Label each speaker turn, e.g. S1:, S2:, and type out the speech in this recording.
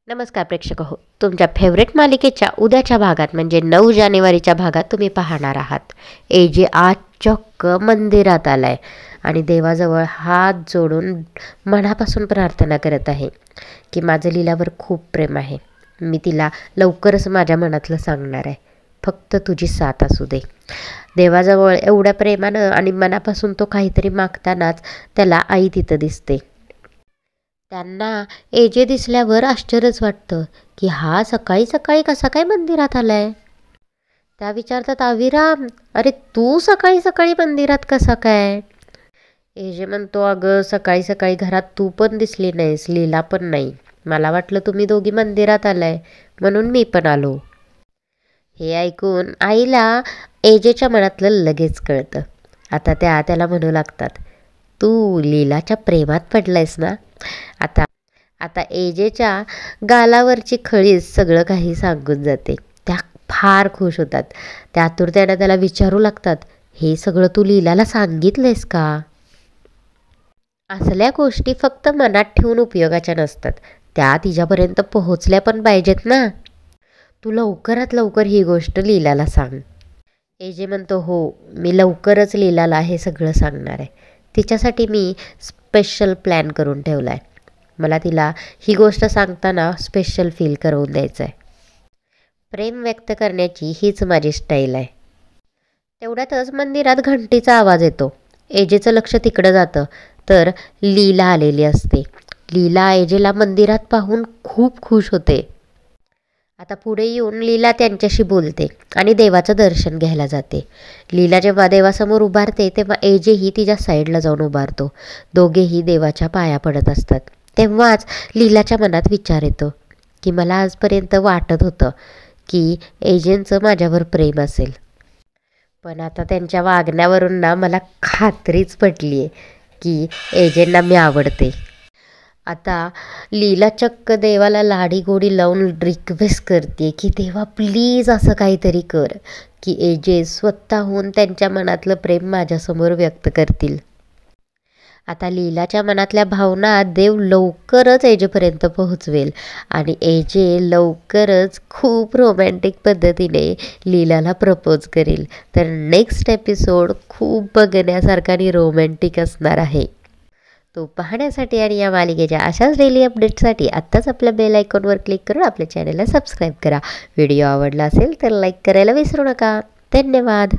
S1: नमस्कार प्रेक्षक हो, तुमच्या फेवरेट मालिकेच्या उद्याच्या भागात म्हणजे 9 जानेवारीच्या भागात तुम्ही पाहणार आहात. एजे आज चक्क मंदिरात आलाय आणि देवाजवळ हात जोडून मनापासून प्रार्थना करत आहे की माझं लीलावर खूप प्रेम आहे. मी तिला लवकरच माझ्या मनातलं सांगणार आहे. फक्त तुझी साथ असू दे. देवाजवळ एवढ्या प्रेमानं आणि मनापासून तो काहीतरी मागतानाच त्याला आई तिथं दिसते. त्यांना एजे दिसल्यावर आश्चर्यच वाटतं की हा सकाळी सकाळी कसा काय मंदिरात आलाय. त्या विचारतात, अविराम, अरे तू सकाळी सकाळी मंदिरात कसा काय? एजे म्हणतो, अगं सकाळी सकाळी घरात तू पण दिसली नाहीस, लीला पण नाही. मला वाटलं तुम्ही दोघी मंदिरात आलाय म्हणून मी पण आलो. हे ऐकून आईला एजेच्या मनातलं लगेच कळतं. आता त्याला म्हणू लागतात, तू लीलाच्या प्रेमात पडलायस ना. आता आता एजेच्या गालावरची खळीच सगळं काही सांगून जाते. त्या फार खुश होतात. त्या आतुरतेनं त्याला विचारू लागतात, हे सगळं तू लीलाला सांगितलंयस का? असल्या गोष्टी फक्त मनात ठेवून उपयोगाच्या नसतात, त्या तिच्यापर्यंत पोहोचल्या पण पाहिजेत ना. तू लवकरात लवकर ही गोष्ट लीलाला सांग. एजे म्हणतो, हो, मी लवकरच लीलाला हे सगळं सांगणार आहे. तिच्यासाठी मी स्पेशल प्लॅन करून ठेवला आहे. मला तिला ही गोष्ट सांगताना स्पेशल फील करून द्यायचं आहे. प्रेम व्यक्त करण्याची हीच माझी स्टाईल आहे. तेवढ्यातच मंदिरात घंटीचा आवाज येतो. एजेचं लक्ष तिकडं जातं तर लीला आलेली असते. लीला एजेला मंदिरात पाहून खूप खुश होते. आता पुढे येऊन लीला त्यांच्याशी बोलते आणि देवाचं दर्शन घ्यायला जाते. लीला जेव्हा देवासमोर उभारते तेव्हा एजेही तिच्या साईडला जाऊन उभारतो. दोघेही देवाच्या पाया पडत असतात. तेव्हाच लीलाच्या मनात विचार येतो की मला आजपर्यंत वाटत होतं की एजेंचं माझ्यावर प्रेम असेल, पण आता त्यांच्या वागण्यावरून ना मला खात्रीच पटली आहे की एजेंना मी आवडते. आता लीला चक्क देवाला लाडीगोडी लावून रिक्वेस्ट करते की देवा प्लीज असं काहीतरी कर की एजे स्वतःहून त्यांच्या मनातलं प्रेम माझ्यासमोर व्यक्त करतील. आता लीलाच्या मनातल्या भावना देव लवकरच एजेपर्यंत पोहोचवेल आणि एजे लवकरच खूप रोमॅन्टिक पद्धतीने लीलाला प्रपोज करेल. तर नेक्स्ट एपिसोड खूप बघण्यासारखा आणि रोमॅन्टिक असणार आहे. तो पाहण्यासाठी आणि या मालिकेच्या अशाच डेली अपडेटसाठी आत्ताच आपल्या बेल आयकॉनवर क्लिक करून आपल्या चॅनलला सबस्क्राईब करा. व्हिडिओ आवडला असेल तर लाईक करायला विसरू नका. धन्यवाद.